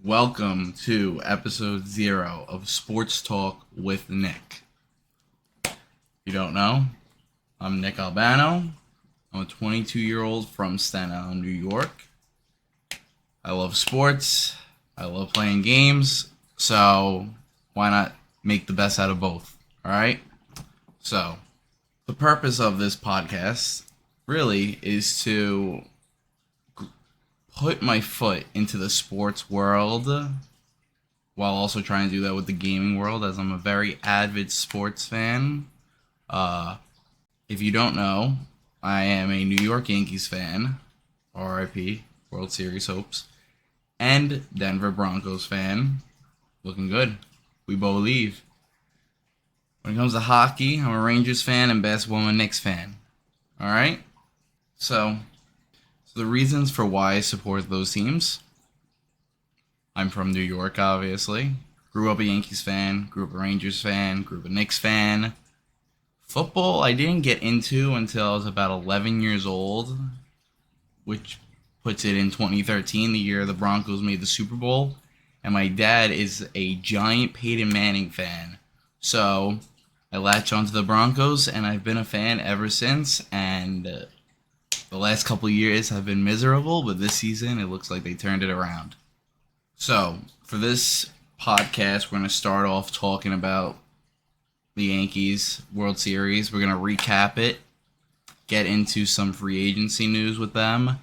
Welcome to episode 0 of Sports Talk with Nick. If you don't know, I'm Nick Albano. I'm a 22-year-old from Staten Island, New York. I love sports. I love playing games. So why not make the best out of both? Alright? So, the purpose of this podcast really is to put my foot into the sports world while also trying to do that with the gaming world, as I'm a very avid sports fan. If you don't know, I am a New York Yankees fan, RIP, World Series hopes, and Denver Broncos fan. Looking good. We believe. When it comes to hockey, I'm a Rangers fan, and basketball, I'm a Knicks fan. Alright? So the reasons for why I support those teams: I'm from New York, obviously. Grew up a Yankees fan, grew up a Rangers fan, grew up a Knicks fan. Football, I didn't get into until I was about 11 years old, which puts it in 2013, the year the Broncos made the Super Bowl. And my dad is a giant Peyton Manning fan. So I latched onto the Broncos, and I've been a fan ever since. And the last couple of years have been miserable, but this season it looks like they turned it around. So, for this podcast, we're going to start off talking about the Yankees World Series. We're going to recap it, get into some free agency news with them,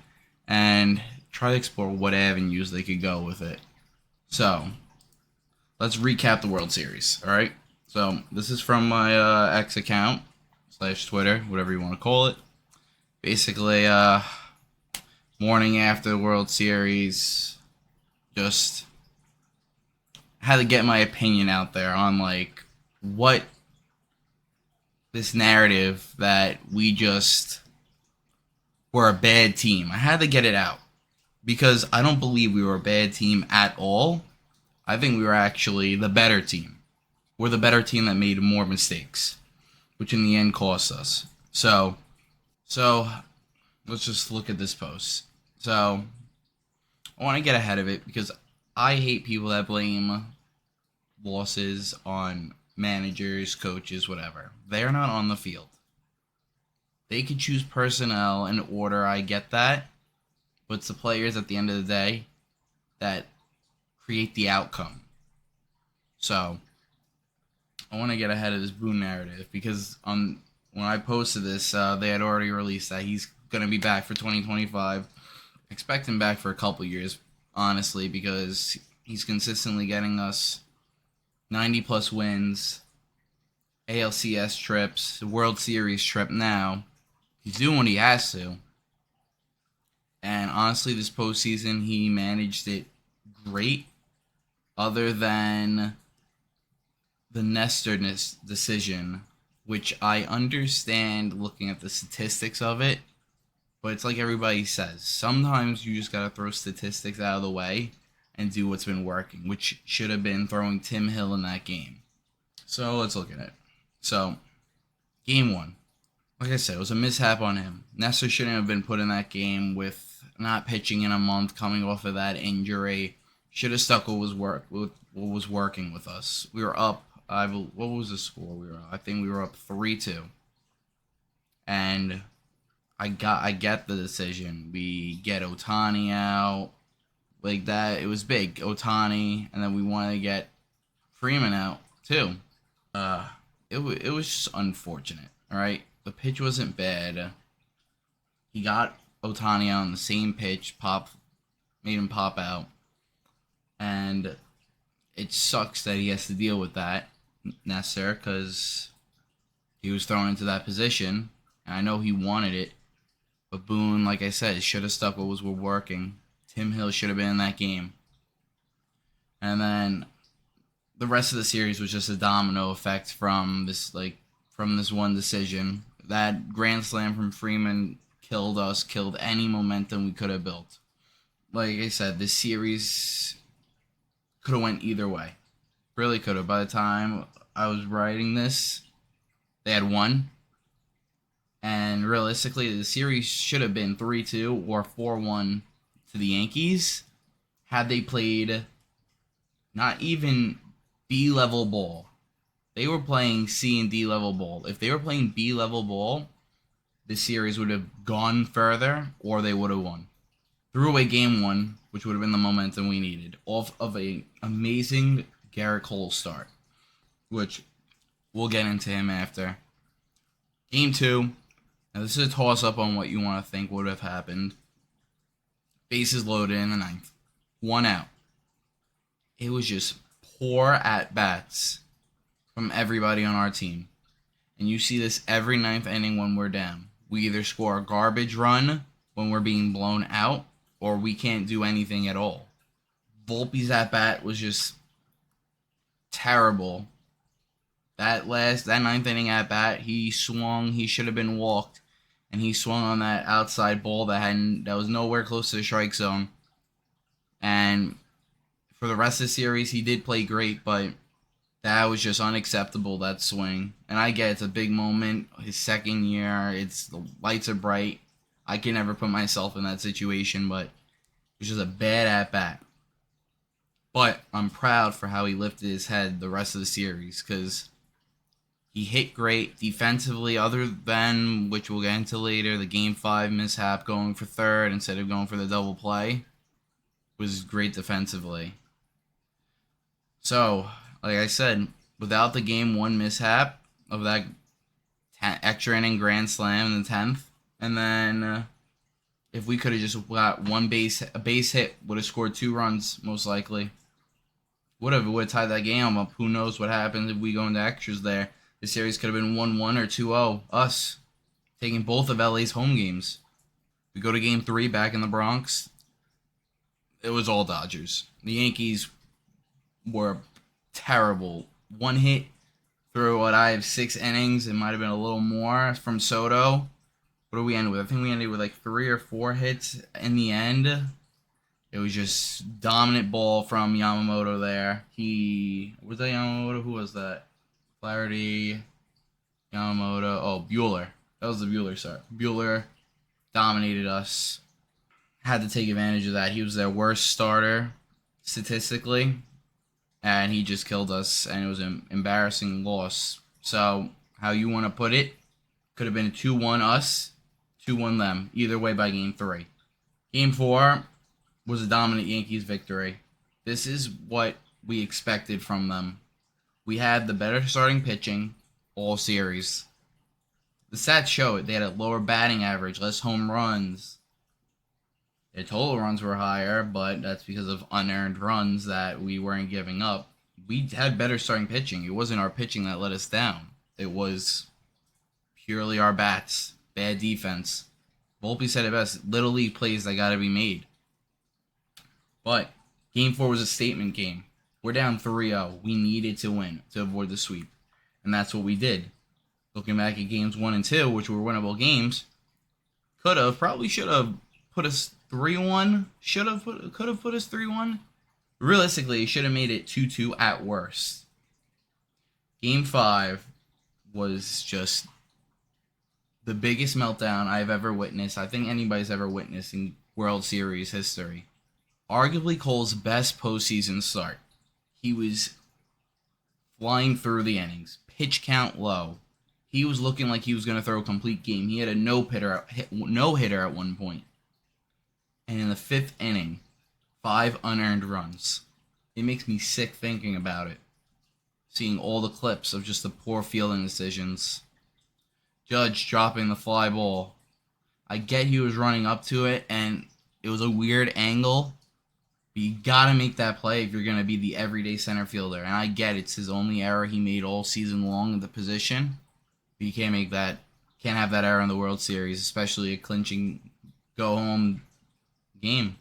and try to explore what avenues they could go with it. So, let's recap the World Series, alright? So, this is from my X account, / Twitter, whatever you want to call it. Basically, morning after the World Series, just had to get my opinion out there on, what this narrative that we just were a bad team. I had to get it out, because I don't believe we were a bad team at all. I think we were actually the better team. We're the better team that made more mistakes, which in the end cost us. So let's just look at this post. So I want to get ahead of it, because I hate people that blame losses on managers, coaches, whatever. They're not on the field. They could choose personnel in order, I get that. But it's the players at the end of the day that create the outcome. So I want to get ahead of this Boone narrative, because when I posted this, they had already released that he's going to be back for 2025. Expect him back for a couple years, honestly, because he's consistently getting us 90-plus wins, ALCS trips, World Series trip now. He's doing what he has to. And honestly, this postseason, he managed it great, other than the Nestor decision, which I understand looking at the statistics of it, but it's like everybody says, sometimes you just gotta throw statistics out of the way and do what's been working, which should have been throwing Tim Hill in that game. So let's look at it. So, game 1. Like I said, it was a mishap on him. Nestor shouldn't have been put in that game with not pitching in a month, coming off of that injury. Should have stuck with what was working with us. We were up. What was the score? I think we were up 3-2. And I get the decision. We get Ohtani out. Like that, it was big. Ohtani, and then we wanted to get Freeman out too. It was just unfortunate. All right, the pitch wasn't bad. He got Ohtani out on the same pitch, made him pop out, and it sucks that he has to deal with that, Nestor, because he was thrown into that position, and I know he wanted it, but Boone, like I said, should have stuck with what was working. Tim Hill should have been in that game. And then the rest of the series was just a domino effect from this one decision. That grand slam from Freeman killed us, killed any momentum we could have built. Like I said, this series could have went either way. Really could have. By the time I was writing this, they had won. And realistically, the series should have been 3-2 or 4-1 to the Yankees had they played Not even B-level ball. They were playing C and D level ball. If they were playing B level ball, the series would have gone further or they would have won. Threw away game one, which would have been the momentum we needed, off of an amazing Garrett Cole start, which we'll get into him after. Game two. Now, this is a toss-up on what you want to think would have happened. Bases loaded in the ninth. 1 out. It was just poor at-bats from everybody on our team. And you see this every ninth inning when we're down. We either score a garbage run when we're being blown out, or we can't do anything at all. Volpe's at-bat was just terrible. That ninth inning at-bat, he swung, he should have been walked, and he swung on that outside ball that was nowhere close to the strike zone. And for the rest of the series, he did play great, but that was just unacceptable, that swing. And I get it's a big moment, his second year, the lights are bright. I can never put myself in that situation, but it was just a bad at-bat. But I'm proud for how he lifted his head the rest of the series, because he hit great defensively, other than, which we'll get into later, the Game 5 mishap going for third instead of going for the double play was great defensively. So, like I said, without the Game 1 mishap of that extra inning grand slam in the 10th, and then if we could have just got a base hit, would have scored 2 runs, most likely. Would have tied that game up. Who knows what happens if we go into extras there. The series could have been 1-1 or 2-0. Us taking both of LA's home games. We go to Game 3 back in the Bronx. It was all Dodgers. The Yankees were terrible. 1 hit through I have 6 innings. It might have been a little more from Soto. What did we end with? I think we ended with like 3 or 4 hits in the end. It was just dominant ball from Yamamoto there. Was that Yamamoto? Who was that? Flaherty, Yamamoto. Oh, Buehler. That was the Buehler start. Buehler dominated us. Had to take advantage of that. He was their worst starter statistically, and he just killed us, and it was an embarrassing loss. So, how you want to put it, could have been 2-1 us, 2-1 them. Either way by Game 3. Game 4 was a dominant Yankees victory. This is what we expected from them. We had the better starting pitching all series. The stats show it. They had a lower batting average, less home runs. Their total runs were higher, but that's because of unearned runs that we weren't giving up. We had better starting pitching. It wasn't our pitching that let us down. It was purely our bats. Bad defense. Volpe said it best. Little league plays that got to be made. But Game 4 was a statement game. We're down 3-0. We needed to win to avoid the sweep. And that's what we did. Looking back at Games 1 and 2, which were winnable games, probably should have put us 3-1. Could have put us 3-1. Realistically, should have made it 2-2 at worst. Game 5 was just the biggest meltdown I've ever witnessed. I think anybody's ever witnessed in World Series history. Arguably Cole's best postseason start. He was flying through the innings. Pitch count low. He was looking like he was going to throw a complete game. He had a no-hitter at one point. And in the 5th inning, 5 unearned runs. It makes me sick thinking about it. Seeing all the clips of just the poor fielding decisions. Judge dropping the fly ball. I get he was running up to it, and it was a weird angle. But you gotta make that play if you're gonna be the everyday center fielder. And I get it's his only error he made all season long in the position. But you can't have that error in the World Series, especially a clinching go-home game.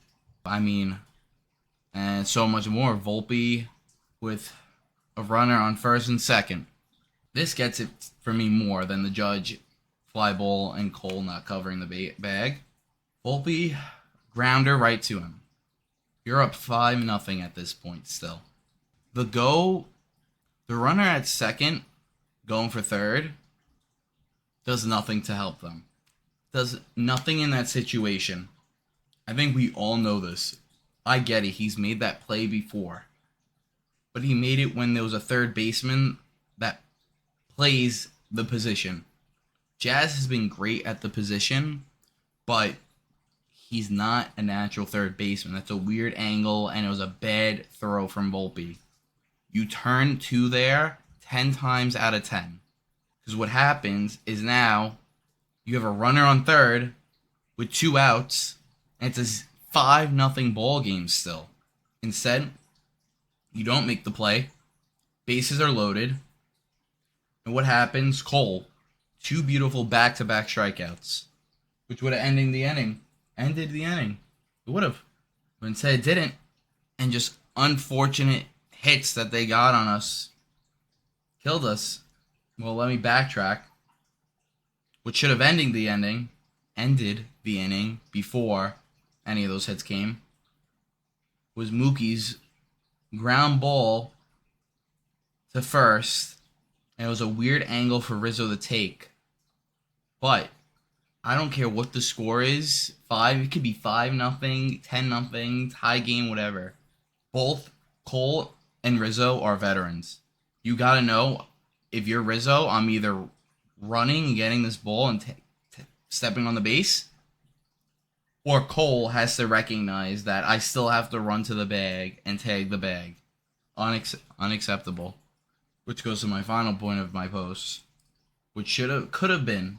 I mean, and so much more. Volpe with a runner on first and second. This gets it for me more than the Judge fly ball and Cole not covering the bag. Volpe, grounder right to him. You're up 5-0 at this point still. The runner at second, going for third, does nothing to help them. Does nothing in that situation. I think we all know this. I get it. He's made that play before. but he made it when there was a third baseman that plays the position. Jazz has been great at the position, but he's not a natural third baseman. That's a weird angle, and it was a bad throw from Volpe. You turn to there 10 times out of 10. Because what happens is now you have a runner on third with 2 outs, and it's a 5-0 ball game still. Instead, you don't make the play. Bases are loaded. And what happens? Cole, 2 beautiful back-to-back strikeouts, which would have ended the inning. It would have. But instead it didn't. And just unfortunate hits that they got on us killed us. Well, let me backtrack. What should have ended the inning before any of those hits came, was Mookie's ground ball to first, and it was a weird angle for Rizzo to take. But I don't care what the score is. It could be 5-0, 10-0, tie game, whatever. Both Cole and Rizzo are veterans. You gotta know, if you're Rizzo, I'm either running and getting this ball and stepping on the base, or Cole has to recognize that I still have to run to the bag and tag the bag. Unacceptable. Which goes to my final point of my post. Which could have been,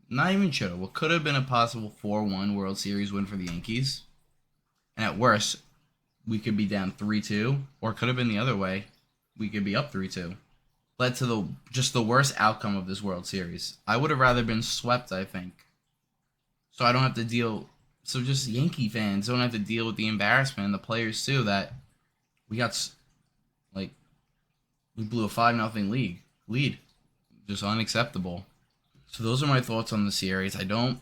not even should have, what could have been a possible 4-1 World Series win for the Yankees. And at worst, we could be down 3-2, or it could have been the other way. We could be up 3-2. Led to the worst outcome of this World Series. I would have rather been swept, I think. So I don't have to deal. So just Yankee fans don't have to deal with the embarrassment, and the players too, that we got, we blew a 5-0 lead. Just unacceptable. So those are my thoughts on the series. I don't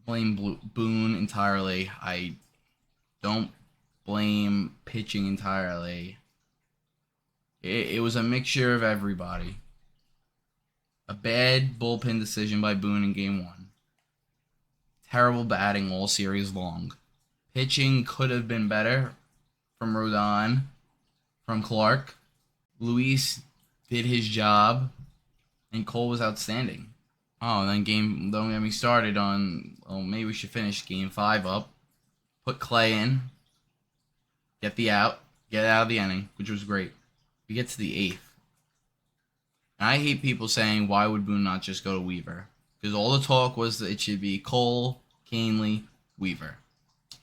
blame Boone entirely. I don't blame pitching entirely. It was a mixture of everybody. A bad bullpen decision by Boone in Game 1. Terrible batting all series long. Pitching could have been better from Rodon, from Clark. Luis did his job, and Cole was outstanding. Oh, and then don't get me started on, maybe we should finish Game 5 up. Put Clay in. Get out of the inning, which was great. We get to the 8th. And I hate people saying, why would Boone not just go to Weaver? Because all the talk was that it should be Cole, Canely, Weaver.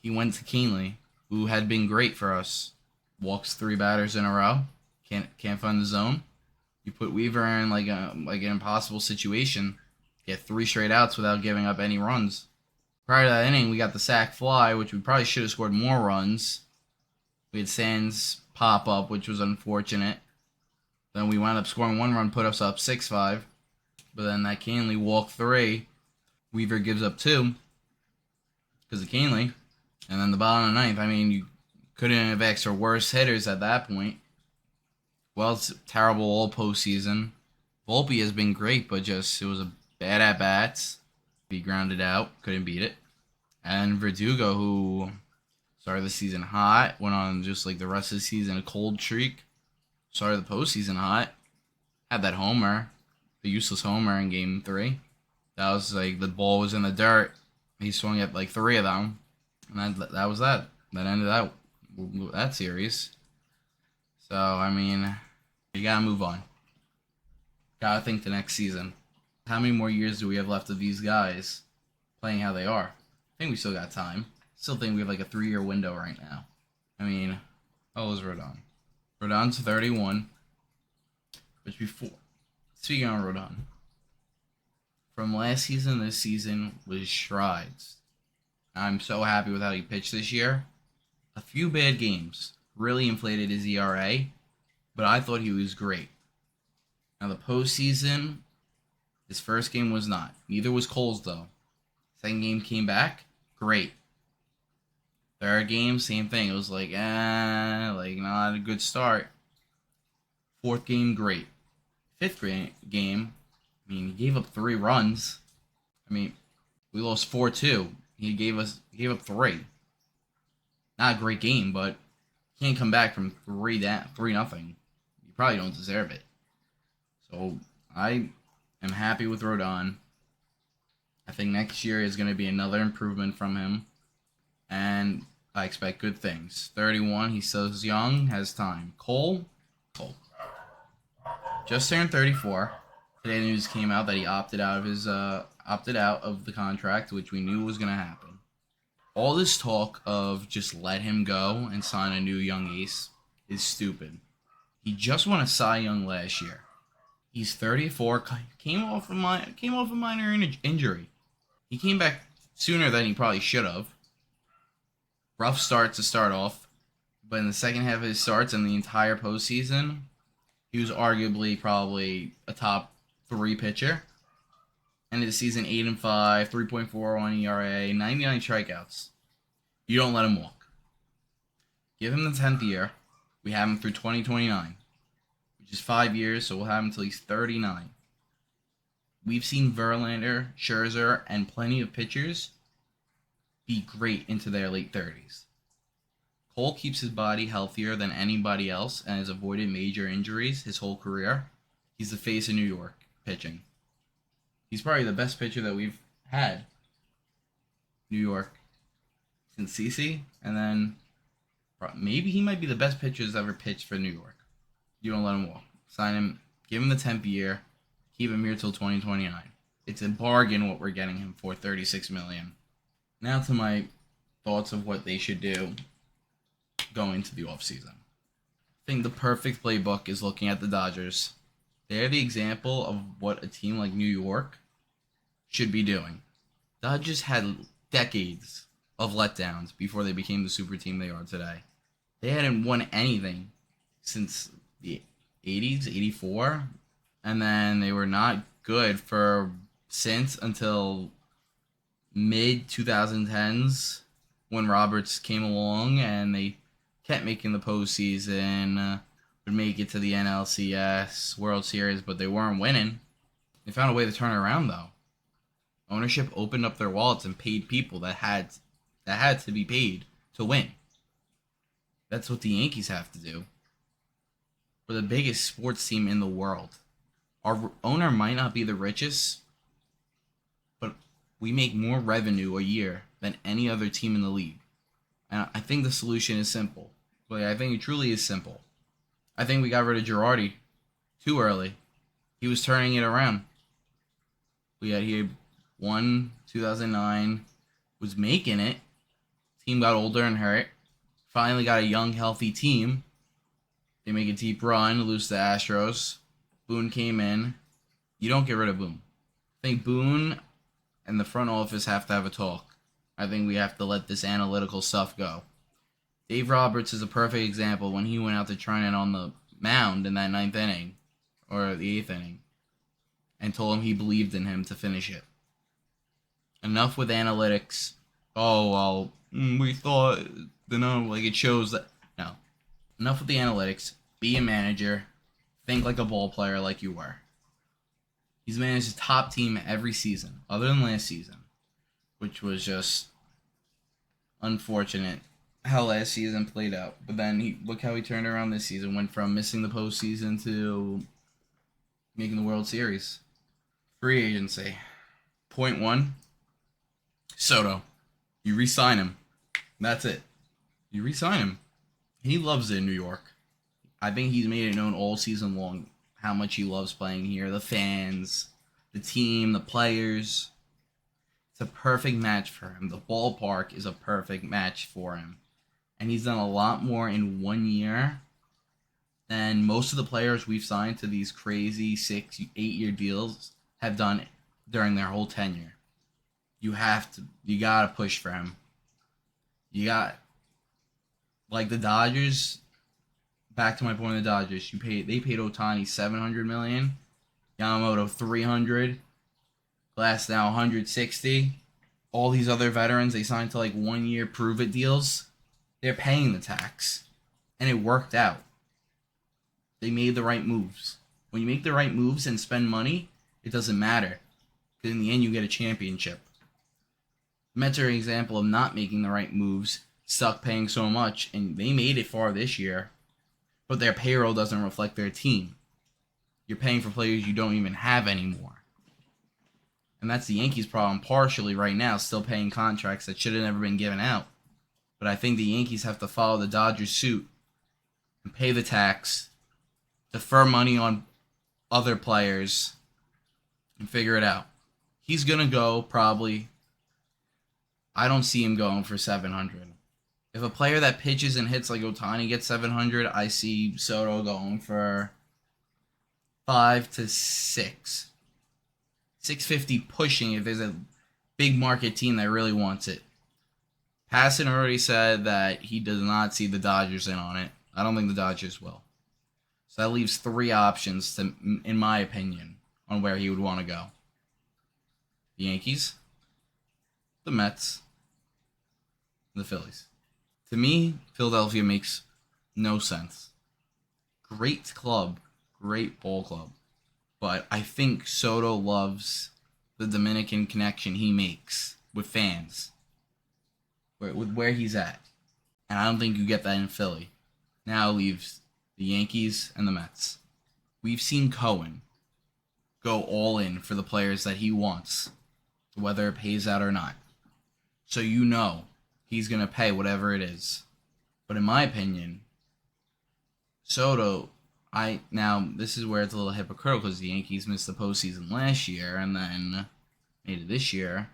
He went to Canely, who had been great for us. Walks 3 batters in a row. Can't find the zone. You put Weaver in like an impossible situation. Get 3 straight outs without giving up any runs. Prior to that inning, we got the sac fly, which we probably should have scored more runs. We had Sands pop up, which was unfortunate. Then we wound up scoring 1 run, put us up 6-5. But then that Canely walked 3. Weaver gives up 2 because of Canely. And then the bottom of the 9th, I mean, you couldn't have asked for worse hitters at that point. Well, it's terrible all postseason. Volpe has been great, but it was a bad at bats. Be grounded out, couldn't beat it. And Verdugo, who started the season hot, went on just like the rest of the season a cold streak. Started the postseason hot. Had that homer, the useless homer in Game 3. That was the ball was in the dirt. He swung at 3 of them, and that was that. That ended that series. So I mean, you gotta move on. Gotta think the next season. How many more years do we have left of these guys playing how they are? I think we still got time. Still think we have a 3-year window right now. I mean, how old is Rodon? Rodon's 31. Which before, speaking on Rodon, from last season, this season was strides. I'm so happy with how he pitched this year. A few bad games really inflated his ERA, but I thought he was great. Now the postseason, his first game was not. Neither was Cole's though. Second game came back, great. Third game, same thing. It was not a good start. Fourth game, great. Fifth game, I mean, he gave up 3 runs. I mean, we lost 4-2. He gave up 3. Not a great game, but can't come back from 3-0. probably don't deserve it. So I am happy with Rodon. I think next year is going to be another improvement from him, and I expect good things. 31, he's still young, has time. Cole just turned 34. Today the news came out that he opted out of the contract, which we knew was going to happen. All this talk of just let him go and sign a new young ace is stupid. He just won a Cy Young last year. He's 34, came off a minor injury. He came back sooner than he probably should have. Rough start to start off, but in the second half of his starts and the entire postseason, he was arguably probably a top 3 pitcher. Ended the season 8-5, 3.41 ERA, 99 strikeouts. You don't let him walk. Give him the 10th year. We have him through 2029, which is 5 years, so we'll have him until he's 39. We've seen Verlander, Scherzer, and plenty of pitchers be great into their late 30s. Cole keeps his body healthier than anybody else and has avoided major injuries his whole career. He's the face of New York pitching. He's probably the best pitcher that we've had. New York. Since CeCe, and then maybe he might be the best pitcher that's ever pitched for New York. You don't let him walk. Sign him, give him the 10th year, keep him here till 2029. It's a bargain what we're getting him for, $36 million. Now to my thoughts of what they should do going into the offseason. I think the perfect playbook is looking at the Dodgers. They're the example of what a team like New York should be doing. Dodgers had decades of letdowns before they became the super team they are today. They hadn't won anything since the 80s, 84, and then they were not good since until mid 2010s when Roberts came along and they kept making the postseason, would make it to the NLCS World Series, but they weren't winning. They found a way to turn it around though. Ownership opened up their wallets and paid people that had to be paid to win. That's what the Yankees have to do. We're the biggest sports team in the world. Our owner might not be the richest, but we make more revenue a year than any other team in the league. And I think the solution is simple. But I think it truly is simple. I think we got rid of Girardi too early. He was turning it around. He won 2009, was making it. Team got older and hurt. Finally got a young, healthy team. They make a deep run, lose to the Astros. Boone came in. You don't get rid of Boone. I think Boone and the front office have to have a talk. I think we have to let this analytical stuff go. Dave Roberts is a perfect example when he went out to Trinan on the mound in that 9th inning, or the 8th inning, and told him he believed in him to finish it. Enough with analytics. Oh, well, we thought, it shows that. No. Enough with the analytics. Be a manager. Think like a ball player like you were. He's managed a top team every season, other than last season, which was just unfortunate how last season played out. But then look how he turned around this season. Went from missing the postseason to making the World Series. Free agency. Point 1. Soto. You re-sign him. That's it. You re-sign him. He loves it in New York. I think he's made it known all season long how much he loves playing here. The fans, the team, the players. It's a perfect match for him. The ballpark is a perfect match for him. And he's done a lot more in 1 year than most of the players we've signed to these crazy 6-8 year deals have done during their whole tenure. You gotta push for him. Like the Dodgers, back to my point of the Dodgers, they paid Ohtani $700 million, Yamamoto $300, Glass now $160. All these other veterans they signed to 1 year prove it deals. They're paying the tax. And it worked out. They made the right moves. When you make the right moves and spend money, it doesn't matter. Because in the end, you get a championship. The Mets are an example of not making the right moves, stuck paying so much, and they made it far this year. but their payroll doesn't reflect their team. You're paying for players you don't even have anymore. And that's the Yankees' problem partially right now, still paying contracts that should have never been given out. But I think the Yankees have to follow the Dodgers' suit and pay the tax, defer money on other players, and figure it out. He's going to go probably, I don't see him going for 700. If a player that pitches and hits like Ohtani gets 700, I see Soto going for 5 to 6. 650 pushing if there's a big market team that really wants it. Passan already said that he does not see the Dodgers in on it. I don't think the Dodgers will. So that leaves 3 options, in my opinion, on where he would want to go. The Yankees, the Mets, the Phillies. To me, Philadelphia makes no sense. Great club, great ball club. But I think Soto loves the Dominican connection he makes with fans, with where he's at. And I don't think you get that in Philly. Now it leaves the Yankees and the Mets. We've seen Cohen go all in for the players that he wants, whether it pays out or not. So you know he's going to pay whatever it is. But in my opinion, Soto... Now, this is where it's a little hypocritical because the Yankees missed the postseason last year and then made it this year.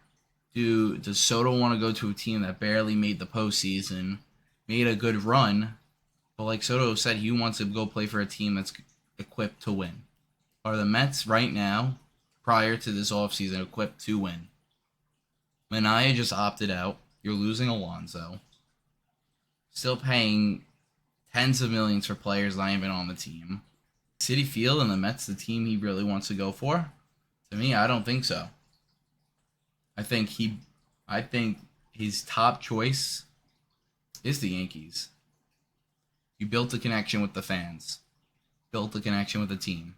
Does Soto want to go to a team that barely made the postseason, made a good run, but like Soto said, he wants to go play for a team that's equipped to win? Are the Mets right now, prior to this offseason, equipped to win? Manaea just opted out. You're losing Alonso. Still paying tens of millions for players not even on the team. Citi Field and the Mets the team he really wants to go for? To me, I don't think so. I think his top choice is the Yankees. You built a connection with the fans. Built a connection with the team.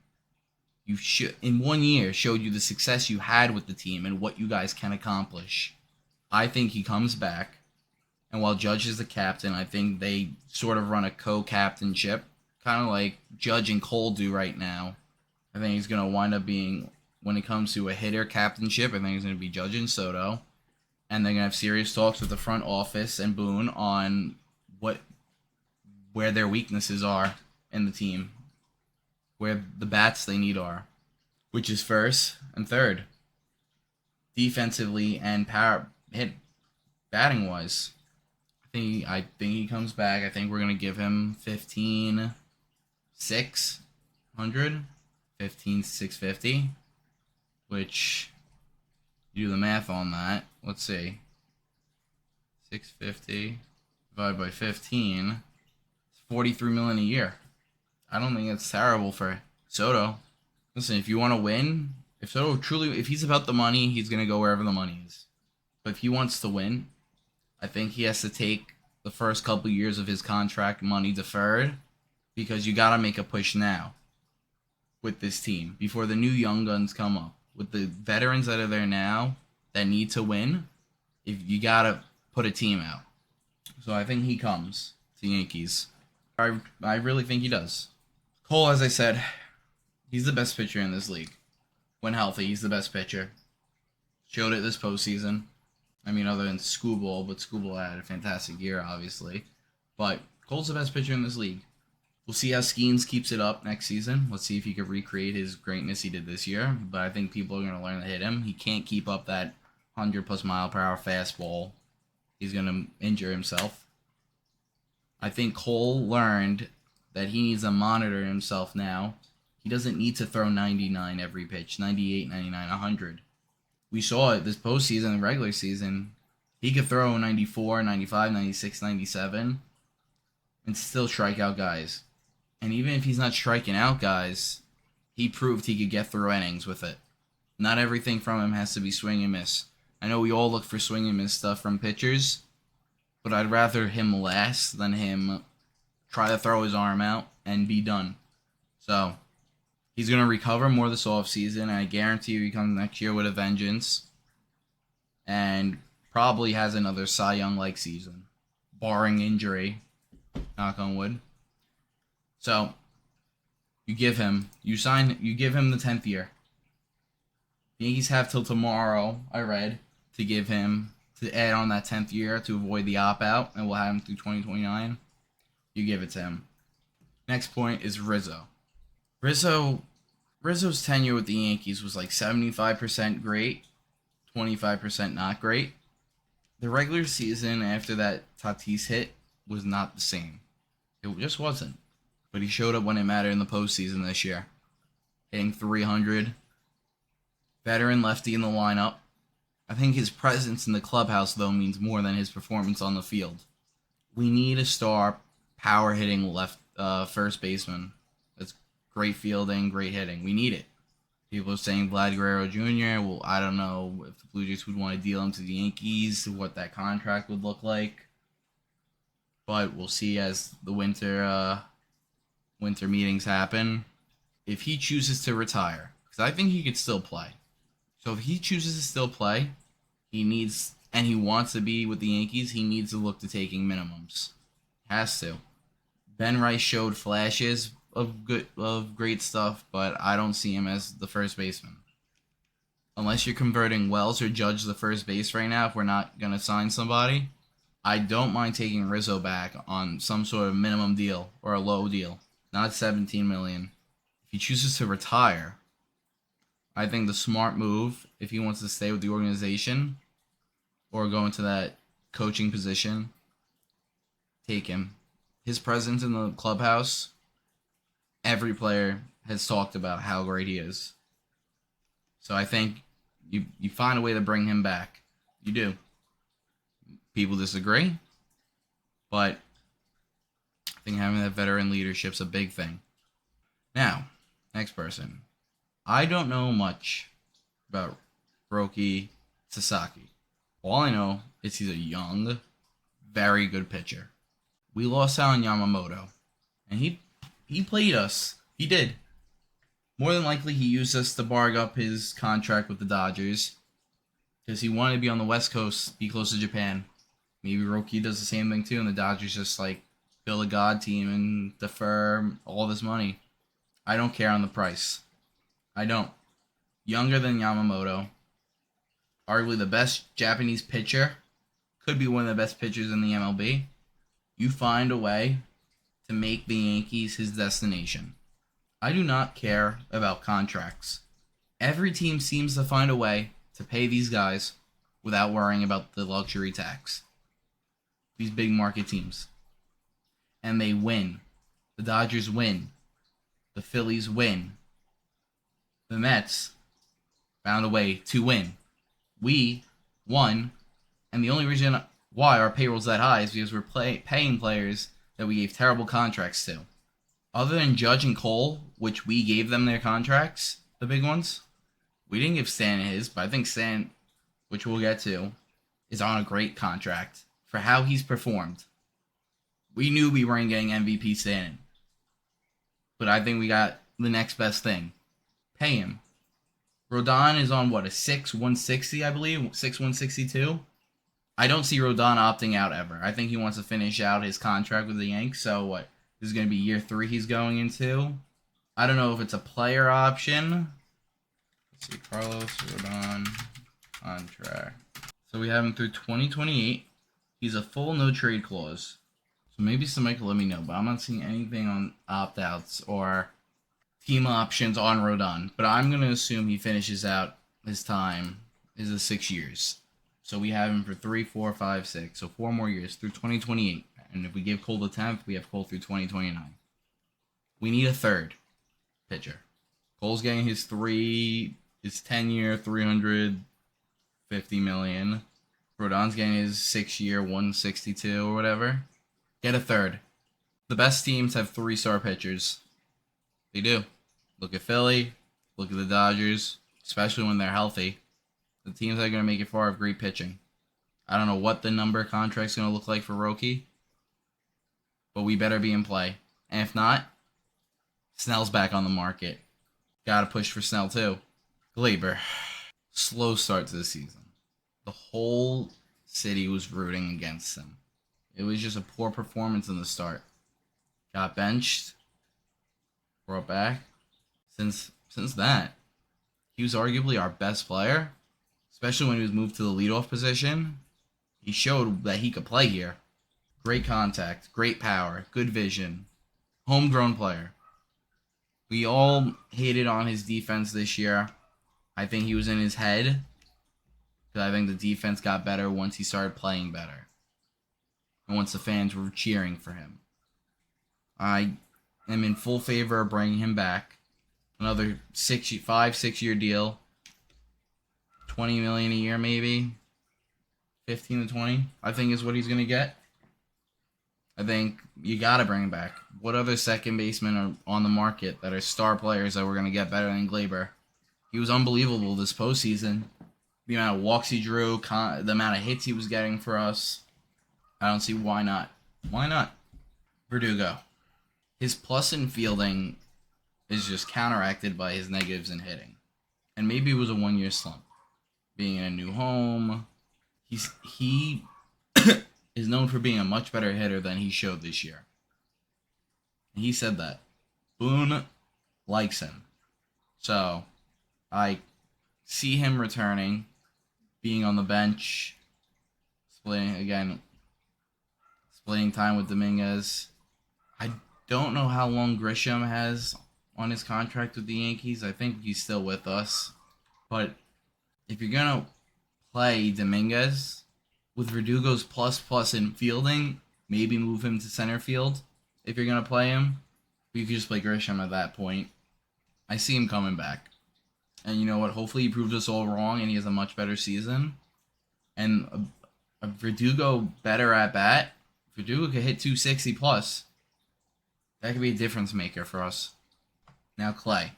You in 1 year showed you the success you had with the team and what you guys can accomplish. I think he comes back. And while Judge is the captain, I think they sort of run a co-captainship, kind of like Judge and Cole do right now. I think he's going to wind up being, when it comes to a hitter captainship, I think it's going to be Judge and Soto. And they're going to have serious talks with the front office and Boone on where their weaknesses are in the team, where the bats they need are, which is first and third, defensively and batting-wise. I think he comes back. I think we're going to give him 15,600, 15,650, which, you do the math on that. Let's see. 650 divided by 15, it's $43 million a year. I don't think that's terrible for Soto. Listen, if you want to win, if he's about the money, he's going to go wherever the money is. But if he wants to win, I think he has to take the first couple years of his contract money deferred because you got to make a push now with this team before the new young guns come up. With the veterans that are there now that need to win, if you got to put a team out. So I think he comes to Yankees. I really think he does. Cole, as I said, he's the best pitcher in this league. When healthy, he's the best pitcher. Showed it this postseason. I mean, other than Skubal, but Skubal had a fantastic year, obviously. But Cole's the best pitcher in this league. We'll see how Skeens keeps it up next season. Let's see if he can recreate his greatness he did this year. But I think people are going to learn to hit him. He can't keep up that 100-plus mile-per-hour fastball. He's going to injure himself. I think Cole learned that he needs to monitor himself now. He doesn't need to throw 99 every pitch, 98, 99, 100. We saw it this postseason and regular season. He could throw 94, 95, 96, 97 and still strike out guys. And even if he's not striking out guys, he proved he could get through innings with it. Not everything from him has to be swing and miss. I know we all look for swing and miss stuff from pitchers, but I'd rather him last than him try to throw his arm out and be done. So he's going to recover more this offseason, and I guarantee you he comes next year with a vengeance and probably has another Cy Young-like season, barring injury, knock on wood. So you give him the 10th year. The Yankees have till tomorrow, I read, to add on that 10th year to avoid the opt-out, and we'll have him through 2029. You give it to him. Next point is Rizzo. Rizzo's tenure with the Yankees was like 75% great, 25% not great. The regular season after that Tatis hit was not the same. It just wasn't. But he showed up when it mattered in the postseason this year. Hitting 300. Veteran lefty in the lineup. I think his presence in the clubhouse, though, means more than his performance on the field. We need a star, power-hitting first baseman. That's great fielding, great hitting. We need it. People are saying Vlad Guerrero Jr. Well, I don't know if the Blue Jays would want to deal him to the Yankees, what that contract would look like. But we'll see as the winter meetings happen. If he chooses to retire, because I think he could still play. So if he chooses to still play, and he wants to be with the Yankees, he needs to look to taking minimums. Has to. Ben Rice showed flashes of great stuff, but I don't see him as the first baseman. Unless you're converting Wells or Judge the first base right now, if we're not going to sign somebody, I don't mind taking Rizzo back on some sort of minimum deal or a low deal, not $17 million. If he chooses to retire, I think the smart move, if he wants to stay with the organization or go into that coaching position, take him. His presence in the clubhouse, every player has talked about how great he is. So I think you find a way to bring him back. You do. People disagree, but I think having that veteran leadership's a big thing. Now, next person. I don't know much about Roki Sasaki. All I know is he's a young, very good pitcher. We lost out on Yamamoto, and he played us. He did. More than likely, he used us to bargain up his contract with the Dodgers because he wanted to be on the West Coast, be close to Japan. Maybe Roki does the same thing too, and the Dodgers just like build a god team and defer all this money. I don't care on the price. I don't. Younger than Yamamoto. Arguably the best Japanese pitcher. Could be one of the best pitchers in the MLB. You find a way to make the Yankees his destination. I do not care about contracts. Every team seems to find a way to pay these guys without worrying about the luxury tax. These big market teams. And they win. The Dodgers win. The Phillies win. The Mets found a way to win. We won, and the only reason why our payroll's that high is because we're paying players that we gave terrible contracts to. Other than Judge and Cole, which we gave them their contracts, the big ones, we didn't give Stan his, but I think Stan, which we'll get to, is on a great contract for how he's performed. We knew we weren't getting MVP Stan, but I think we got the next best thing. Pay him. Rodon is on a 6/160, I believe, 6/162. I don't see Rodon opting out ever. I think he wants to finish out his contract with the Yanks. So what? This is going to be year 3 he's going into. I don't know if it's a player option. Let's see, Carlos Rodon contract. So we have him through 2028. He's a full no trade clause. So maybe somebody can let me know, but I'm not seeing anything on opt-outs or team options on Rodon, but I'm going to assume he finishes out his time is the 6 years. So we have him for 3, 4, 5, 6. So 4 more years through 2028. And if we give Cole the 10th, we have Cole through 2029. We need a third pitcher. Cole's getting his 10-year, $350 million. Rodon's getting his 6-year, $162 or whatever. Get a third. The best teams have 3-star pitchers. They do. Look at Philly. Look at the Dodgers, especially when they're healthy. The teams that are going to make it far have great pitching. I don't know what the number contract's going to look like for Roki, but we better be in play. And if not, Snell's back on the market. Got to push for Snell too. Glaber. Slow start to the season. The whole city was rooting against him. It was just a poor performance in the start. Got benched. brought back. Since that, he was arguably our best player, especially when he was moved to the leadoff position. He showed that he could play here. Great contact, great power, good vision, homegrown player. We all hated on his defense this year. I think he was in his head, because I think the defense got better once he started playing better, and once the fans were cheering for him. I am in full favor of bringing him back. Another 5-6 year deal, $20 million a year, maybe 15 to 20. I think is what he's gonna get. I think you gotta bring him back. What other second basemen are on the market that are star players that we're gonna get better than Glaber? He was unbelievable this postseason. The amount of walks he drew, the amount of hits he was getting for us. I don't see why not. Why not? Verdugo. His plus in fielding is just counteracted by his negatives in hitting. And maybe it was a 1-year slump. Being in a new home. He is known for being a much better hitter than he showed this year. And he said that. Boone likes him. So, I see him returning, being on the bench, splitting time with Dominguez. I don't know how long Grisham has on his contract with the Yankees. I think he's still with us. But if you're going to play Dominguez with Verdugo's plus in fielding, maybe move him to center field if you're going to play him. You could just play Grisham at that point. I see him coming back. And you know what? Hopefully he proved us all wrong and he has a much better season. And a Verdugo better at bat. Verdugo could hit 260 plus. That could be a difference maker for us. Now Clay.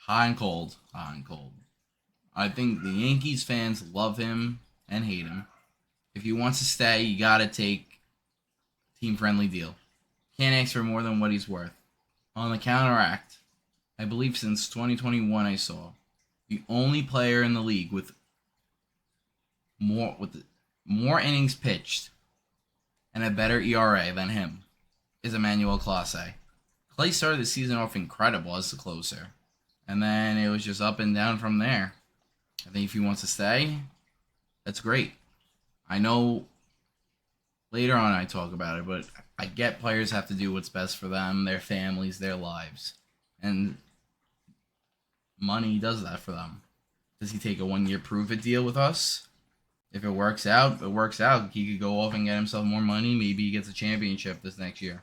Hot and cold. Hot and cold. I think the Yankees fans love him and hate him. If he wants to stay, you gotta take a team-friendly deal. Can't ask for more than what he's worth. On the counteract, I believe since 2021 I saw the only player in the league with more innings pitched and a better ERA than him is Emmanuel Clase. Clay started the season off incredible as the closer, and then it was just up and down from there. I think if he wants to stay, that's great. I know later on I talk about it, but I get players have to do what's best for them, their families, their lives. And money does that for them. Does he take a 1-year prove-it deal with us? If it works out, it works out. He could go off and get himself more money. Maybe he gets a championship this next year.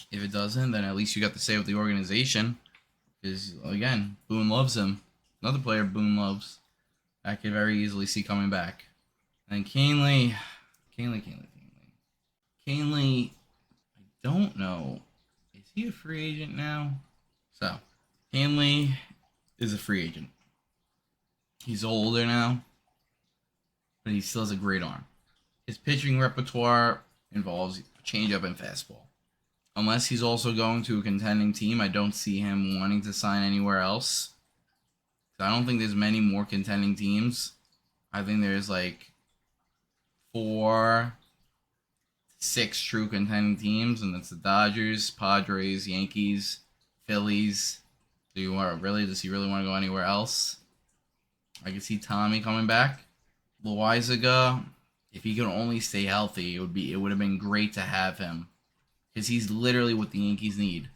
If it doesn't, then at least you got to stay with the organization. Because, again, Boone loves him. Another player Boone loves. I could very easily see coming back. And Canely, I don't know. Is he a free agent now? So, Canely is a free agent. He's older now, but he still has a great arm. His pitching repertoire involves changeup and fastball. Unless he's also going to a contending team, I don't see him wanting to sign anywhere else. I don't think there's many more contending teams. I think there's like 4, 6 true contending teams, and that's the Dodgers, Padres, Yankees, Phillies. Does he really want to go anywhere else? I can see Tommy coming back. Loizaga, if he could only stay healthy, it would have been great to have him. Because he's literally what the Yankees need.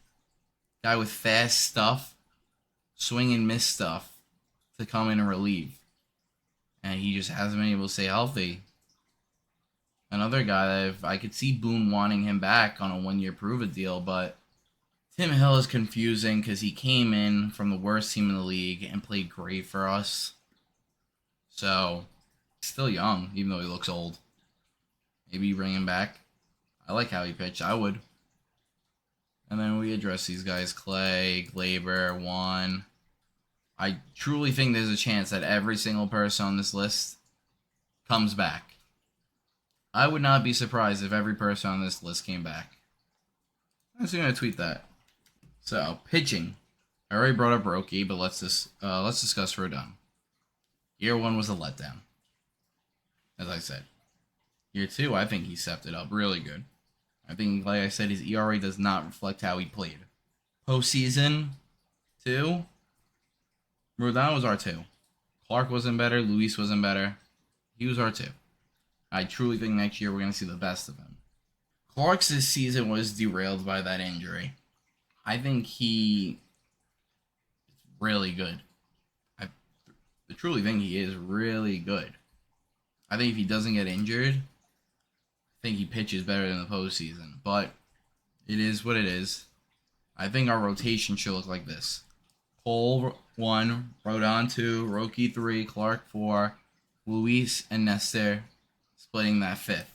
Guy with fast stuff, swing and miss stuff to come in and relieve. And he just hasn't been able to stay healthy. Another guy that I could see Boone wanting him back on a 1-year prove-it deal, but Tim Hill is confusing because he came in from the worst team in the league and played great for us. So, still young, even though he looks old. Maybe bring him back. I like how he pitched. I would. And then we address these guys. Clay, Glaber, Juan. I truly think there's a chance that every single person on this list comes back. I would not be surprised if every person on this list came back. I'm just going to tweet that. So, pitching. I already brought up Roki, but let's discuss Rodon. Year 1 was a letdown. As I said. Year 2, I think he stepped it up really good. I think, like I said, his ERA does not reflect how he played. Postseason, 2. Rodon was our 2. Clark wasn't better. Luis wasn't better. He was our 2. I truly think next year we're going to see the best of him. Clark's this season was derailed by that injury. I think he is really good. I truly think he is really good. I think if he doesn't get injured, I think he pitches better in the postseason. But it is what it is. I think our rotation should look like this. Cole 1, Rodon 2, Roki 3, Clark 4, Luis and Nestor splitting that 5th.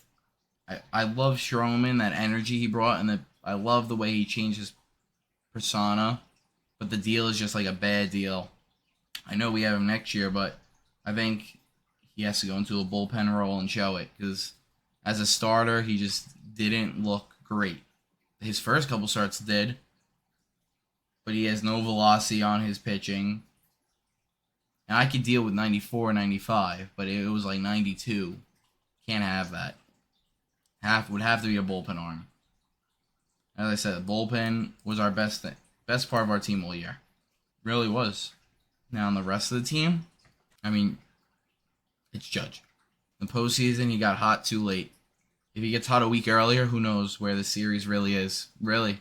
I love Stroman, that energy he brought, and I love the way he changed his persona. But the deal is just like a bad deal. I know we have him next year, but I think he has to go into a bullpen role and show it. Because as a starter, he just didn't look great. His first couple starts did, but he has no velocity on his pitching. And I could deal with 94, 95, but it was like 92. Can't have that. Would have to be a bullpen arm. As I said, the bullpen was our best part of our team all year. Really was. Now, on the rest of the team, I mean, it's Judge. In the postseason, he got hot too late. If he gets hot a week earlier, who knows where the series really is. Really.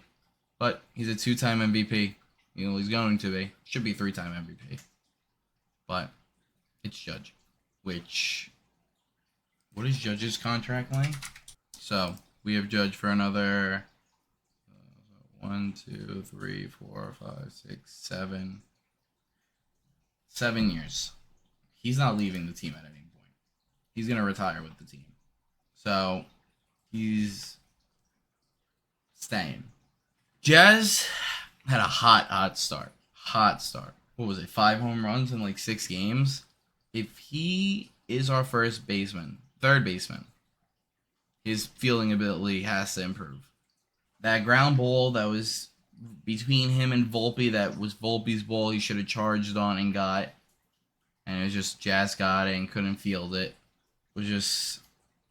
But he's a 2-time MVP. You know, he's going to be. Should be 3-time MVP. But it's Judge. What is Judge's contract length? So, we have Judge for another 1, 2, 3, 4, 5, 6, 7. 7 years. He's not leaving the team at any point. He's going to retire with the team. So, he's staying. Jazz had a hot start. Hot start. What was it? 5 home runs in like 6 games? If he is our third baseman, his fielding ability has to improve. That ground ball that was between him and Volpe, that was Volpe's ball he should have charged on and got. And it was just Jazz got it and couldn't field it. It was just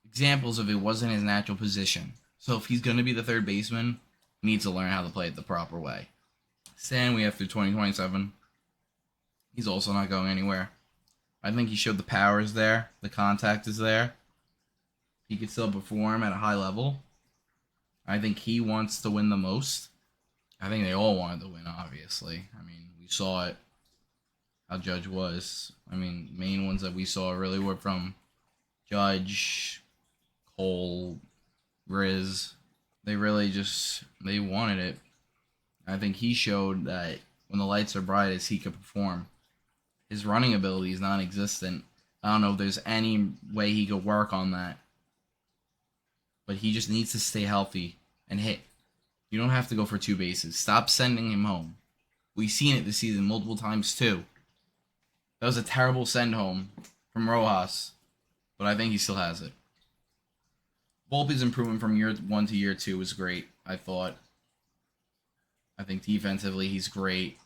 examples of it wasn't his natural position. So if he's going to be the third baseman, he needs to learn how to play it the proper way. Stan, we have through 2027. He's also not going anywhere. I think he showed the power is there. The contact is there. He could still perform at a high level. I think he wants to win the most. I think they all wanted to win, obviously. I mean, we saw it, how Judge was. I mean, main ones that we saw really were from Judge, Cole, Riz. They really they wanted it. I think he showed that when the lights are brightest, he could perform. His running ability is non-existent. I don't know if there's any way he could work on that. But he just needs to stay healthy and hit. You don't have to go for 2 bases. Stop sending him home. We've seen it this season multiple times too. That was a terrible send home from Rojas, but I think he still has it. Volpe's improvement from year 1 to year 2 was great, I thought. I think defensively he's great.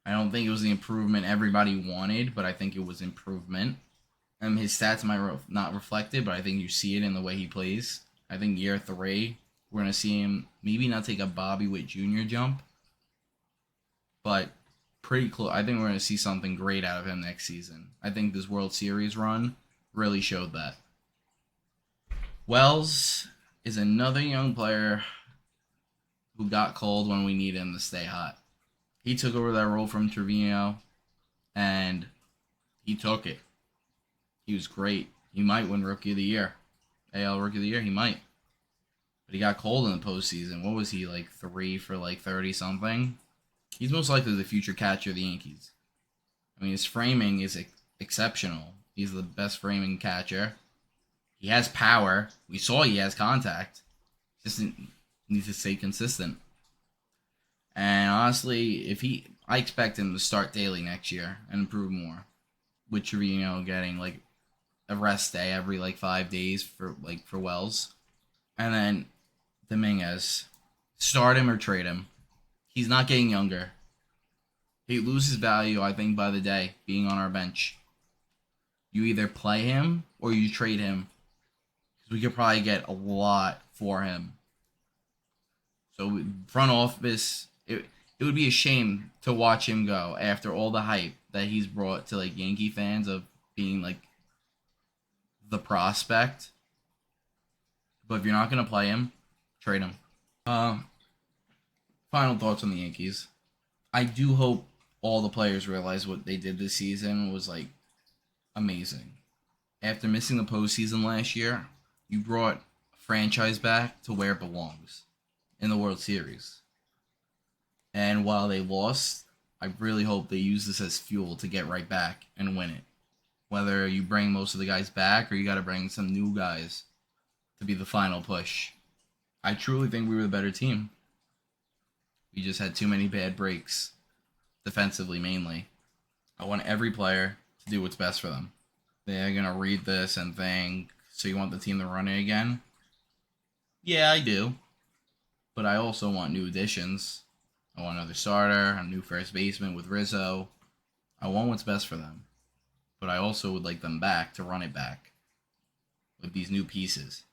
I don't think it was the improvement everybody wanted, but I think it was improvement. His stats might not reflect it, but I think you see it in the way he plays. I think year 3, we're going to see him maybe not take a Bobby Witt Jr. jump, but pretty close. I think we're going to see something great out of him next season. I think this World Series run really showed that. Wells is another young player who got cold when we needed him to stay hot. He took over that role from Trevino, and he took it. He was great. He might win Rookie of the Year. AL Rookie of the Year, he might. But he got cold in the postseason. What was he, like 3 for like 30-something? He's most likely the future catcher of the Yankees. I mean, his framing is exceptional. He's the best framing catcher. He has power. We saw he has contact. Just needs to stay consistent. And honestly, I expect him to start daily next year and improve more. With Trevino getting like a rest day every like 5 days for Wells. And then Dominguez, start him or trade him. He's not getting younger. He loses value, I think, by the day being on our bench. You either play him or you trade him. Because we could probably get a lot for him. So front office, if it would be a shame to watch him go after all the hype that he's brought to like Yankee fans of being like the prospect. But if you're not gonna play him, trade him. Final thoughts on the Yankees. I do hope all the players realize what they did this season was like amazing. After missing the postseason last year, you brought a franchise back to where it belongs in the World Series. And while they lost, I really hope they use this as fuel to get right back and win it. Whether you bring most of the guys back or you got to bring some new guys to be the final push. I truly think we were the better team. We just had too many bad breaks, defensively mainly. I want every player to do what's best for them. They're going to read this and think, so you want the team to run it again? Yeah, I do. But I also want new additions. I want another starter, a new first baseman with Rizzo. I want what's best for them. But I also would like them back to run it back with these new pieces.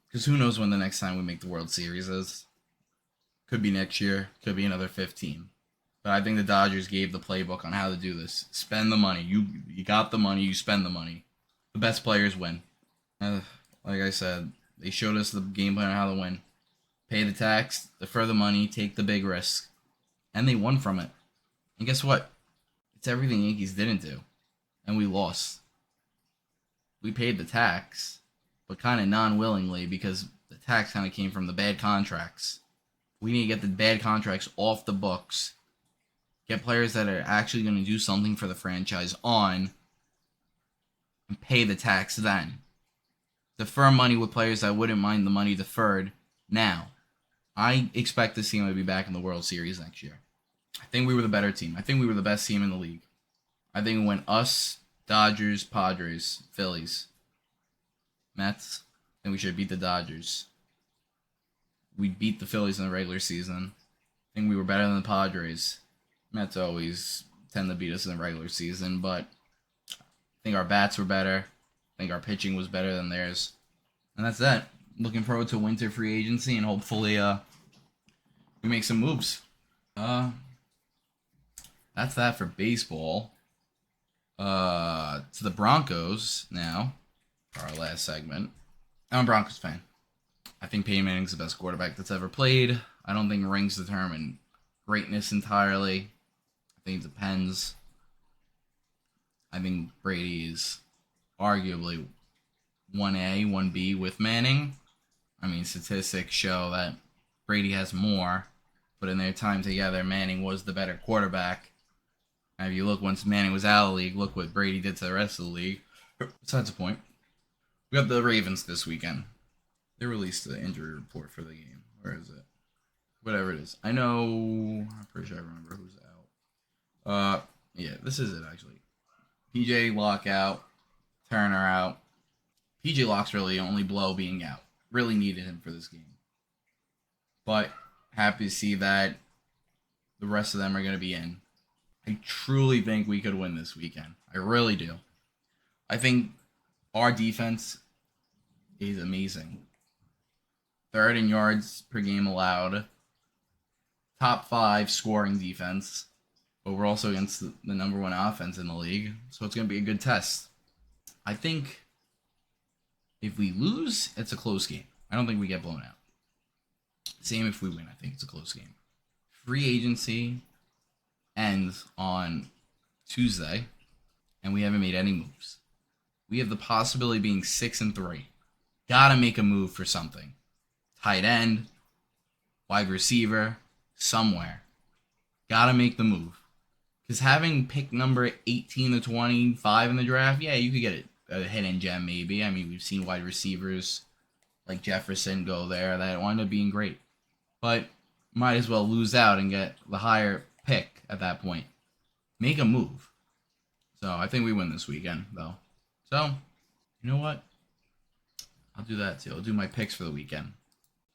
Because who knows when the next time we make the World Series is. Could be next year. Could be another 15. But I think the Dodgers gave the playbook on how to do this. Spend the money. You got the money. You spend the money. The best players win. Like I said, they showed us the game plan on how to win. Pay the tax, defer the money, take the big risk. And they won from it. And guess what? It's everything the Yankees didn't do. And we lost. We paid the tax, but kind of non-willingly because the tax kind of came from the bad contracts. We need to get the bad contracts off the books. Get players that are actually going to do something for the franchise on and pay the tax then. Defer money with players that wouldn't mind the money deferred now. I expect this team to be back in the World Series next year. I think we were the better team. I think we were the best team in the league. I think it went us, Dodgers, Padres, Phillies, Mets, and we should beat the Dodgers. We beat the Phillies in the regular season. I think we were better than the Padres. Mets always tend to beat us in the regular season, but I think our bats were better. I think our pitching was better than theirs. And that's that. Looking forward to winter free agency and hopefully we make some moves. That's that for baseball. To the Broncos now, for our last segment. I'm a Broncos fan. I think Peyton Manning's the best quarterback that's ever played. I don't think rings determine greatness entirely. I think it depends. I think Brady is arguably 1A, 1B with Manning. I mean, statistics show that Brady has more, but in their time together, Manning was the better quarterback. And if you look, once Manning was out of the league, look what Brady did to the rest of the league. Besides the point. We got the Ravens this weekend. They released the injury report for the game. Where is it? Whatever it is. I know. I'm pretty sure I remember who's out. Yeah, this is it actually. PJ Lock out. Turner out. PJ Lock's really the only blow being out. Really needed him for this game. But happy to see that the rest of them are going to be in. I truly think we could win this weekend. I really do. I think our defense is amazing. Third in yards per game allowed. Top 5 scoring defense. But we're also against the number 1 offense in the league. So it's going to be a good test. I think if we lose, it's a close game. I don't think we get blown out. Same if we win. I think it's a close game. Free agency ends on Tuesday, and we haven't made any moves. We have the possibility of being 6-3. Gotta make a move for something. Tight end, wide receiver, somewhere. Gotta make the move. Because having pick number 18 to 25 in the draft, yeah, you could get a hidden gem maybe. I mean, we've seen wide receivers like Jefferson go there that wind up being great. But might as well lose out and get the higher pick at that point. Make a move. So I think we win this weekend, though. So, you know what? I'll do that too. I'll do my picks for the weekend.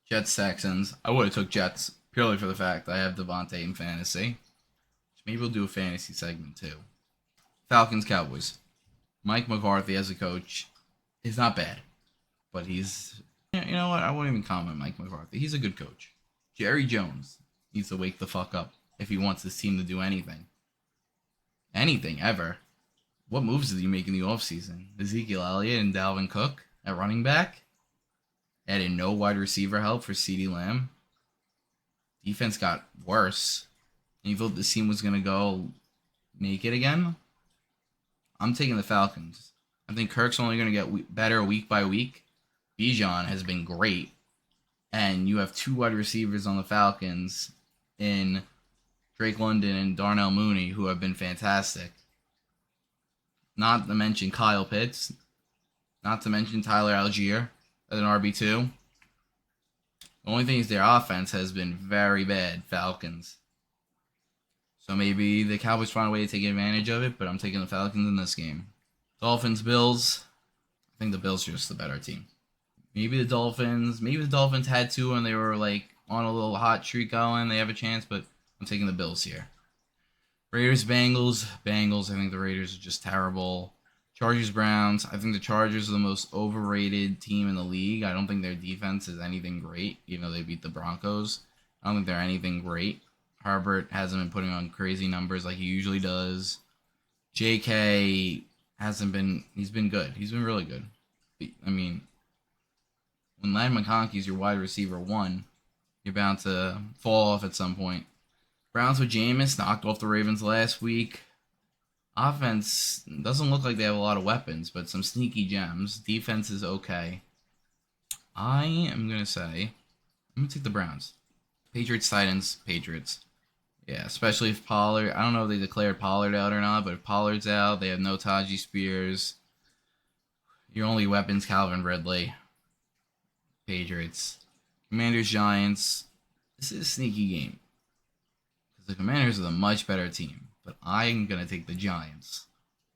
Jets, Texans. I would have took Jets purely for the fact that I have Devontae in fantasy. Maybe we'll do a fantasy segment too. Falcons, Cowboys. Mike McCarthy as a coach is not bad. But he's... You know what? I won't even comment Mike McCarthy. He's a good coach. Jerry Jones needs to wake the fuck up. if he wants this team to do anything. Anything, ever. What moves did he make in the offseason? Ezekiel Elliott and Dalvin Cook at running back? Added no wide receiver help for CeeDee Lamb. Defense got worse. And you thought this team was going to go make it again? I'm taking the Falcons. I think Kirk's only going to get better week by week. Bijan has been great. And you have two wide receivers on the Falcons in Drake London and Darnell Mooney, who have been fantastic. Not to mention Kyle Pitts. Not to mention Tyler Algier as an RB2. The only thing is their offense has been very bad, Falcons. So maybe the Cowboys find a way to take advantage of it, but I'm taking the Falcons in this game. Dolphins, Bills. I think the Bills are just the better team. Maybe the Dolphins had two and they were like on a little hot streak going. They have a chance, but I'm taking the Bills here. Raiders, Bengals. Bengals, I think the Raiders are just terrible. Chargers, Browns. I think the Chargers are the most overrated team in the league. I don't think their defense is anything great, even though they beat the Broncos. I don't think they're anything great. Herbert hasn't been putting on crazy numbers like he usually does. JK hasn't been... He's been good. He's been really good. I mean, when Ladd McConkey's your wide receiver 1, you're bound to fall off at some point. Browns with Jameis knocked off the Ravens last week. Offense doesn't look like they have a lot of weapons, but some sneaky gems. Defense is okay. I am going to say, I'm going to take the Browns. Patriots, Titans, Patriots. Yeah, especially if Pollard, I don't know if they declared Pollard out or not, but if Pollard's out, they have no Tajee Spears. Your only weapon's Calvin Ridley. Patriots. Commanders, Giants. This is a sneaky game. Because the Commanders are the much better team. But I'm going to take the Giants.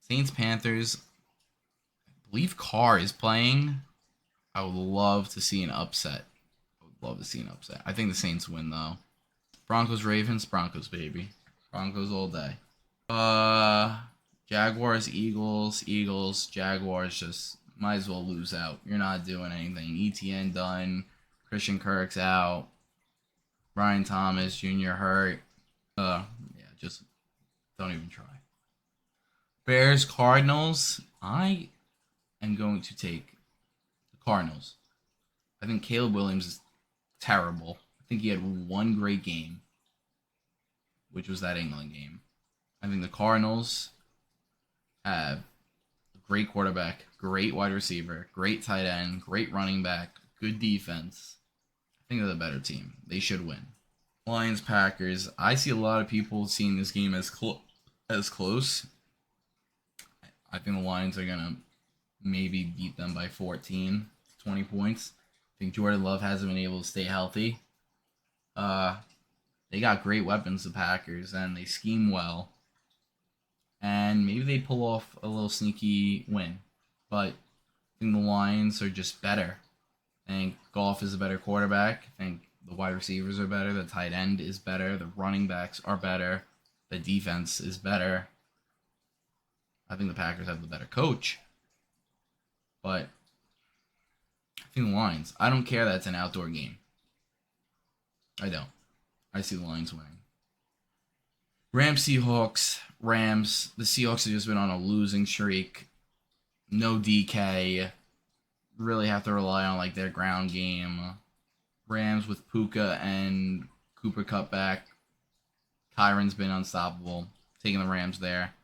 Saints, Panthers. I believe Carr is playing. I would love to see an upset. I think the Saints win, though. Broncos, Ravens. Broncos, baby. Broncos all day. Jaguars, Eagles. Eagles, Jaguars, just might as well lose out. You're not doing anything. ETN done. Christian Kirk's out. Brian Thomas Jr. hurt. Yeah, just don't even try. Bears, Cardinals. I am going to take the Cardinals. I think Caleb Williams is terrible. I think he had one great game, which was that England game. I think the Cardinals have a great quarterback, great wide receiver, great tight end, great running back, good defense. I think they're the better team. They should win. Lions, Packers. I see a lot of people seeing this game as close. I think the Lions are going to maybe beat them by 14, 20 points. I think Jordan Love hasn't been able to stay healthy. They got great weapons, the Packers, and they scheme well. And maybe they pull off a little sneaky win. But I think the Lions are just better. I think Goff is a better quarterback. I think the wide receivers are better. The tight end is better. The running backs are better. The defense is better. I think the Packers have the better coach. But I think the Lions. I don't care that it's an outdoor game. I don't. I see the Lions winning. Rams, Seahawks. Rams. The Seahawks have just been on a losing streak. No DK. Really have to rely on like their ground game. Rams with Puka and Cooper Kupp back. Kyron's been unstoppable. Taking the Rams there.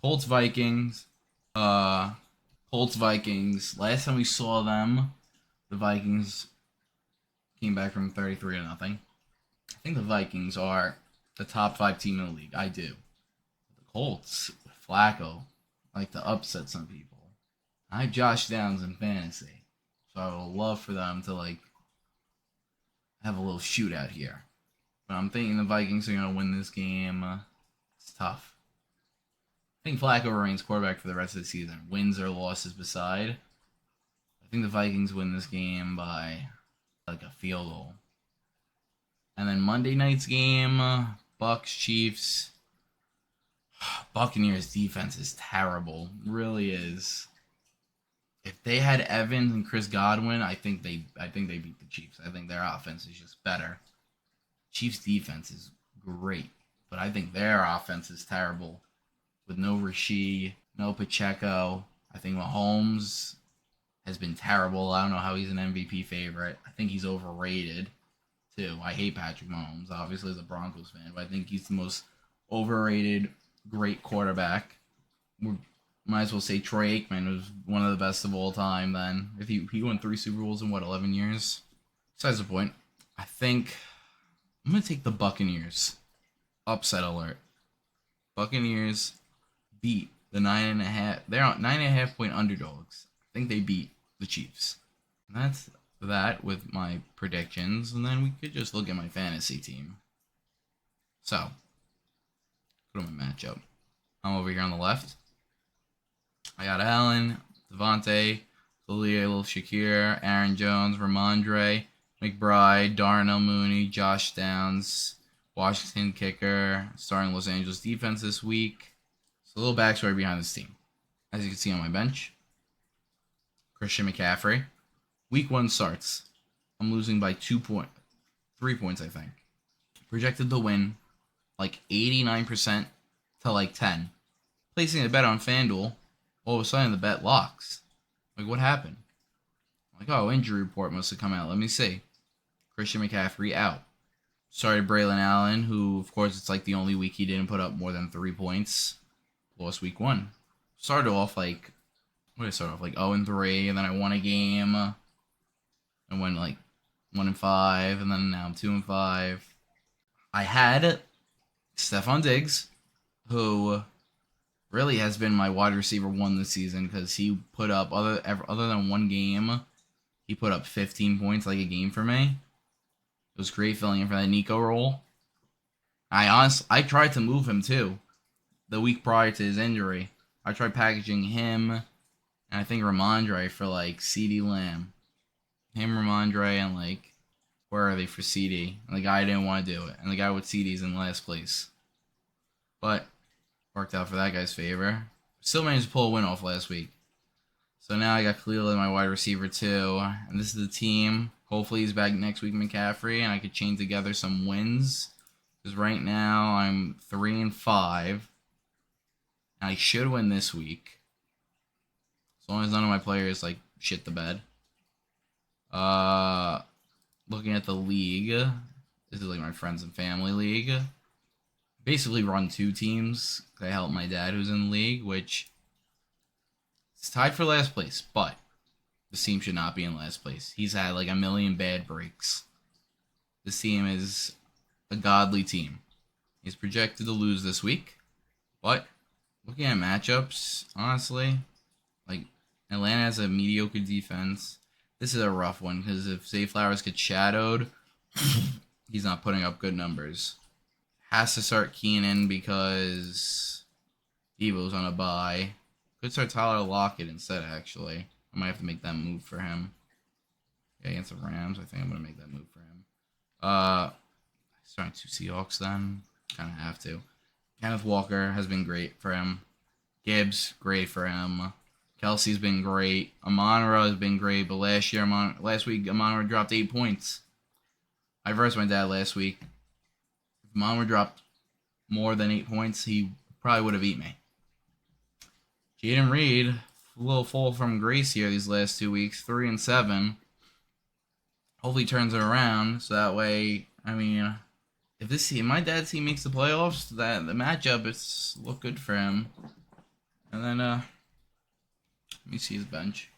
Colts, Vikings. Colts, Vikings. Last time we saw them, the Vikings came back from 33-0. I think the Vikings are the top 5 team in the league. I do. The Colts, Flacco, like to upset some people. I have Josh Downs in fantasy, so I would love for them to like have a little shootout here. But I'm thinking the Vikings are going to win this game. It's tough. I think Flacco remains quarterback for the rest of the season. Wins or losses beside. I think the Vikings win this game by like a field goal. And then Monday night's game, Bucks, Chiefs. Buccaneers defense is terrible. Really is. If they had Evans and Chris Godwin, I think they beat the Chiefs. I think their offense is just better. Chiefs defense is great. But I think their offense is terrible. With no Rasheed, no Pacheco. I think Mahomes has been terrible. I don't know how he's an MVP favorite. I think he's overrated, too. I hate Patrick Mahomes, obviously, as a Broncos fan, but I think he's the most overrated, great quarterback. We might as well say Troy Aikman was one of the best of all time then. If he won 3 Super Bowls in, 11 years? Besides the point, I think I'm going to take the Buccaneers. Upset alert. Buccaneers beat the 9.5. They're 9.5 point underdogs. I think they beat the Chiefs. And that's that with my predictions. And then we could just look at my fantasy team. So, go to my matchup. I'm over here on the left. I got Allen, Devontae, Khalil Shakir, Aaron Jones, Ramondre, McBride, Darnell Mooney, Josh Downs, Washington kicker, starting Los Angeles defense this week. So a little backstory behind this team. As you can see on my bench, Christian McCaffrey. Week 1 starts. I'm losing by 3 points, I think. Projected to win like 89% to like 10. Placing a bet on FanDuel, all of a sudden the bet locks. Like, what happened? I'm like, oh, injury report must have come out. Let me see. Christian McCaffrey out. Started Braylon Allen, who, of course, it's like the only week he didn't put up more than 3 points. Lost week 1. Started off like, what did I start off? Like 0-3, and then I won a game. I went like 1-5, and then now I'm 2-5. I had Stephon Diggs, who really has been my wide receiver 1 this season because he put up, other than one game, he put up 15 points like a game for me. It was great filling in for that Nico role. I tried to move him too. The week prior to his injury, I tried packaging him and I think Ramondre for like CeeDee Lamb. Him, Ramondre, and like, where are they for CD? And the guy didn't want to do it. And the guy with CD's in last place. But worked out for that guy's favor. Still managed to pull a win off last week. So now I got Khalil as my wide receiver too. And this is the team. Hopefully he's back next week, McCaffrey, and I could chain together some wins. Because right now I'm 3-5. And I should win this week. As long as none of my players like shit the bed. Looking at the league. This is like my friends and family league. Basically run 2 teams. I help my dad who's in the league, which is tied for last place, but this team should not be in last place. He's had like a million bad breaks. This team is a godly team. He's projected to lose this week, but looking at matchups, honestly, like Atlanta has a mediocre defense. This is a rough one because if Zay Flowers gets shadowed, he's not putting up good numbers. Has to start Keenan because Devo's on a bye. Could start Tyler Lockett instead, actually. I might have to make that move for him. Yeah, against the Rams, I think I'm going to make that move for him. Starting 2 Seahawks then. Kind of have to. Kenneth Walker has been great for him. Gibbs, great for him. Kelsey's been great. Amon-Ra has been great, but last week, Amon-Ra dropped 8 points. I versed my dad last week. If Amon-Ra dropped more than 8 points, he probably would have beat me. Jaden Reed, a little fall from grace here these last 2 weeks, 3-7. Hopefully turns it around, so that way, I mean, if my dad's team makes the playoffs, that the matchup is look good for him. And then, let me see his bench.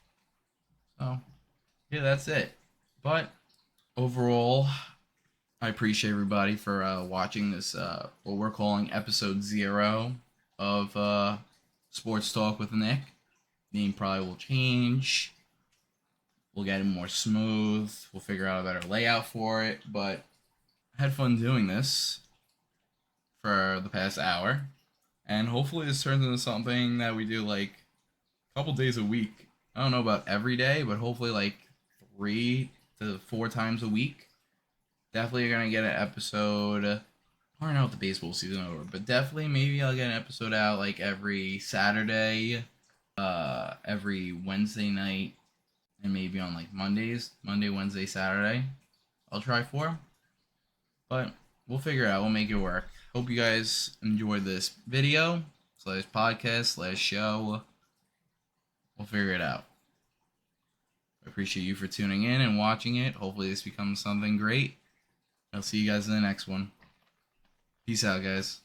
So, yeah, that's it. But overall, I appreciate everybody for watching this, what we're calling episode 0 of Sports Talk with Nick. Name probably will change. We'll get it more smooth. We'll figure out a better layout for it. But I had fun doing this for the past hour. And hopefully this turns into something that we do like a couple days a week. I don't know about every day, but hopefully like 3 to 4 times a week. Definitely going to get an episode. I don't know if the baseball season over, but definitely maybe I'll get an episode out like every Saturday, every Wednesday night, and maybe on like Mondays, Monday, Wednesday, Saturday. I'll try for. But We'll figure it out. We'll make it work. Hope you guys enjoyed this video / podcast / show. We'll figure it out. I appreciate you for tuning in and watching it. Hopefully this becomes something great. I'll see you guys in the next one. Peace out, guys.